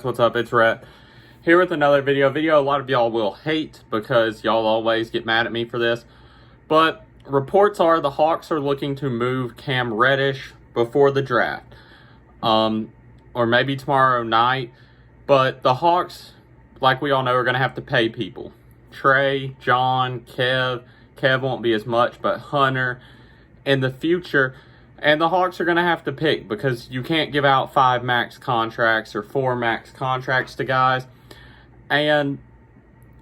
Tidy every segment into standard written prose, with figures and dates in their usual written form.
What's up? It's Rhett here with another video. A lot of y'all will hate because y'all always get mad at me for this. But reports are the Hawks are looking to move Cam Reddish before the draft. Or maybe tomorrow night. But the Hawks, like we all know, are going to have to pay people. Trey, John, Kev won't be as much, but Hunter in the future. And the Hawks are going to have to pick because you can't give out 5 max contracts or 4 max contracts to guys. And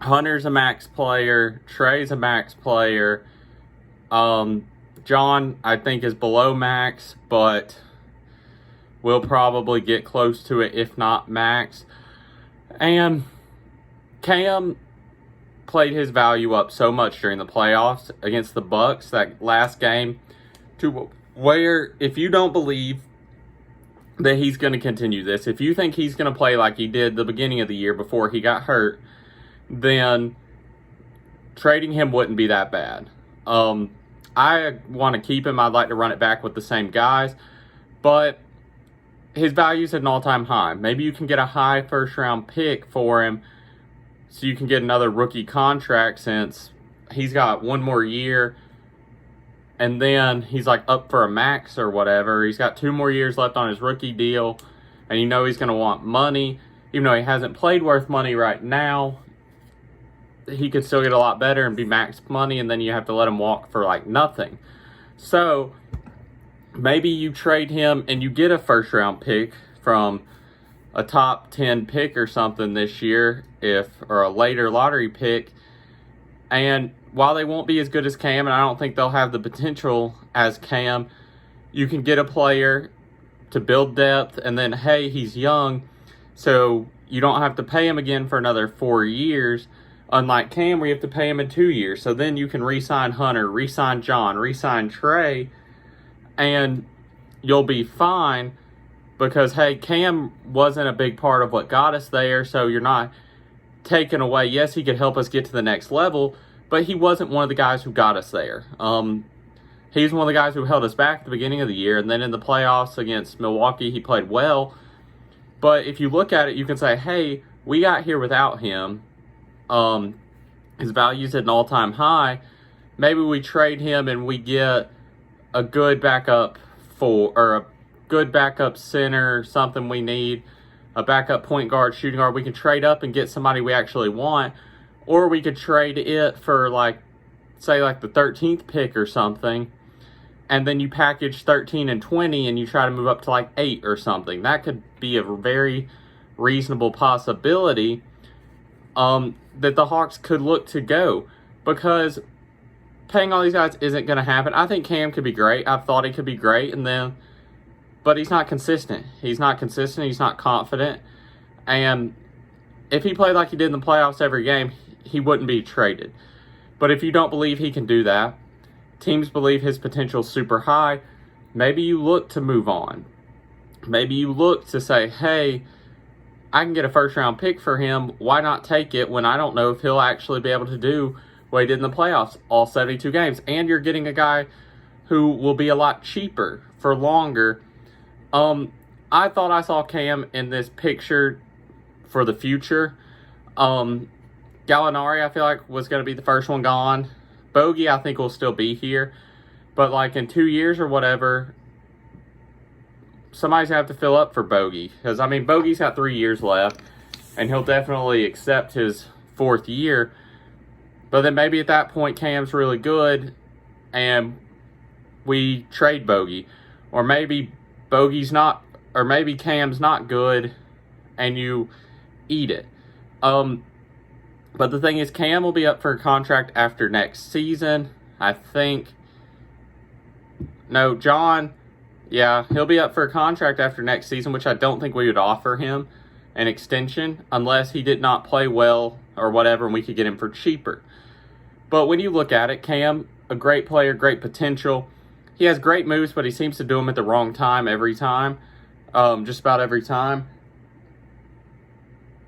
Hunter's a max player. Trey's a max player. John, I think, is below max, but will probably get close to it, if not max. And Cam played his value up so much during the playoffs against the Bucks, that last game, to where if you don't believe that he's going to continue this, if you think he's going to play like he did the beginning of the year before he got hurt, then trading him wouldn't be that bad. I want to keep him. I'd like to run it back with the same guys, but his value's at an all-time high. Maybe you can get a high first-round pick for him so you can get another rookie contract, since he's got one more year. And then he's like up for a max or whatever. He's got 2 more years left on his rookie deal. And you know he's going to want money. Even though he hasn't played worth money right now, he could still get a lot better and be max money. And then you have to let him walk for like nothing. So maybe you trade him and you get a first round pick from a top 10 pick or something this year, or a later lottery pick. And while they won't be as good as Cam, and I don't think they'll have the potential as Cam, you can get a player to build depth, and then, hey, he's young, so you don't have to pay him again for another 4 years, unlike Cam, where you have to pay him in 2 years. So then you can re-sign Hunter, re-sign John, re-sign Trey, and you'll be fine because, hey, Cam wasn't a big part of what got us there, so you're not taken away. Yes, he could help us get to the next level, but he wasn't one of the guys who got us there. He's one of the guys who held us back at the beginning of the year, and then in the playoffs against Milwaukee, he played well. But if you look at it, you can say, hey, we got here without him. His value's at an all-time high. Maybe we trade him and we get a good backup or a good backup center, something we need, a backup point guard, shooting guard. We can trade up and get somebody we actually want. Or we could trade it for, like, say, like the 13th pick or something. And then you package 13 and 20 and you try to move up to, like, 8 or something. That could be a very reasonable possibility that the Hawks could look to go. Because paying all these guys isn't going to happen. I think Cam could be great. I've thought he could be great. But he's not consistent. He's not consistent. He's not confident. And if he played like he did in the playoffs every game, he wouldn't be traded. But if you don't believe he can do that, teams believe his potential is super high, maybe you look to move on. Maybe you look to say, hey, I can get a first round pick for him. Why not take it when I don't know if he'll actually be able to do what he did in the playoffs, all 72 games. And you're getting a guy who will be a lot cheaper for longer. I thought I saw Cam in this picture for the future. Gallinari, I feel like, was going to be the first one gone. Bogey, I think, will still be here. But, like, in 2 years or whatever, somebody's going to have to fill up for Bogey. Because, I mean, Bogey's got 3 years left, and he'll definitely accept his 4th year. But then maybe at that point, Cam's really good, and we trade Bogey. Or maybe Bogey's not, or maybe Cam's not good, and you eat it. But the thing is, Cam will be up for a contract after next season, I think. No, John, yeah, he'll be up for a contract after next season, which I don't think we would offer him an extension unless he did not play well or whatever, and we could get him for cheaper. But when you look at it, Cam, a great player, great potential. He has great moves, but he seems to do them at the wrong time every time, just about every time.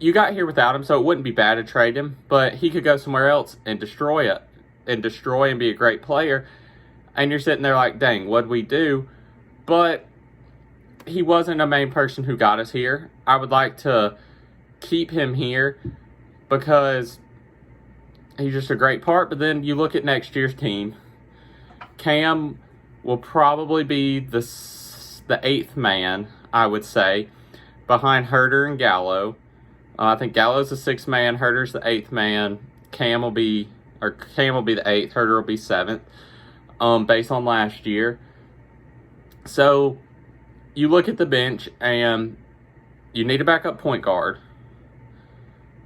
You got here without him, so it wouldn't be bad to trade him, but he could go somewhere else and destroy it, and be a great player. And you're sitting there like, dang, what'd we do? But he wasn't a main person who got us here. I would like to keep him here because he's just a great part. But then you look at next year's team. Cam will probably be the 8th man, I would say, behind Herter and Gallo. I think Gallo's the 6th man, Herter's the 8th man. Cam will be the 8th, Herter will be 7th, based on last year. So you look at the bench and you need a backup point guard.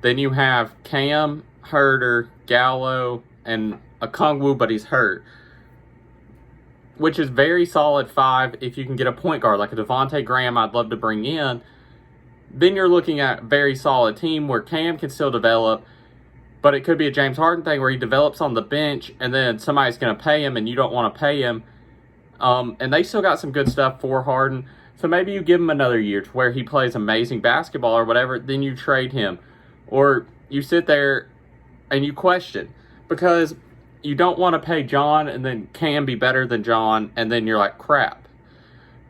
Then you have Cam, Herter, Gallo, and Okongwu, but he's hurt, which is very solid 5 if you can get a point guard like a Devontae Graham I'd love to bring in. Then you're looking at a very solid team where Cam can still develop, but it could be a James Harden thing where he develops on the bench and then somebody's going to pay him and you don't want to pay him. And they still got some good stuff for Harden. So maybe you give him another year to where he plays amazing basketball or whatever, then you trade him. Or you sit there and you question, because you don't want to pay John and then Cam be better than John and then you're like, crap.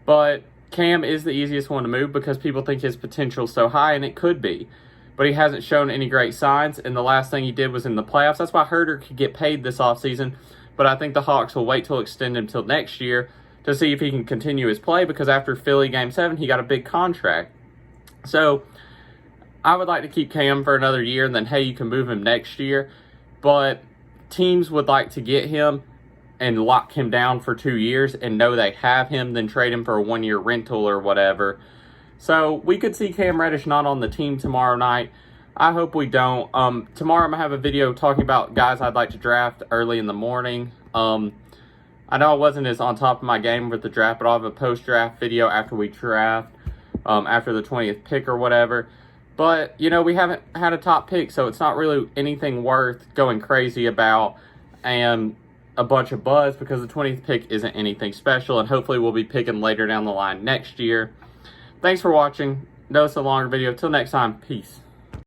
But Cam is the easiest one to move because people think his potential is so high, and it could be. But he hasn't shown any great signs, and the last thing he did was in the playoffs. That's why Herter could get paid this offseason, but I think the Hawks will wait till extend him till next year to see if he can continue his play, because after Philly Game 7, he got a big contract. So I would like to keep Cam for another year, and then, hey, you can move him next year. But teams would like to get him and lock him down for 2 years and know they have him, then trade him for a 1-year rental or whatever. So we could see Cam Reddish not on the team tomorrow night. I hope we don't. Tomorrow I'm going to have a video talking about guys I'd like to draft early in the morning. I know I wasn't as on top of my game with the draft, but I'll have a post-draft video after we draft, after the 20th pick or whatever. But, you know, we haven't had a top pick, so it's not really anything worth going crazy about and a bunch of buzz, because the 20th pick isn't anything special, and hopefully we'll be picking later down the line next year. Thanks for watching. Know it's a longer video. Till next time, peace.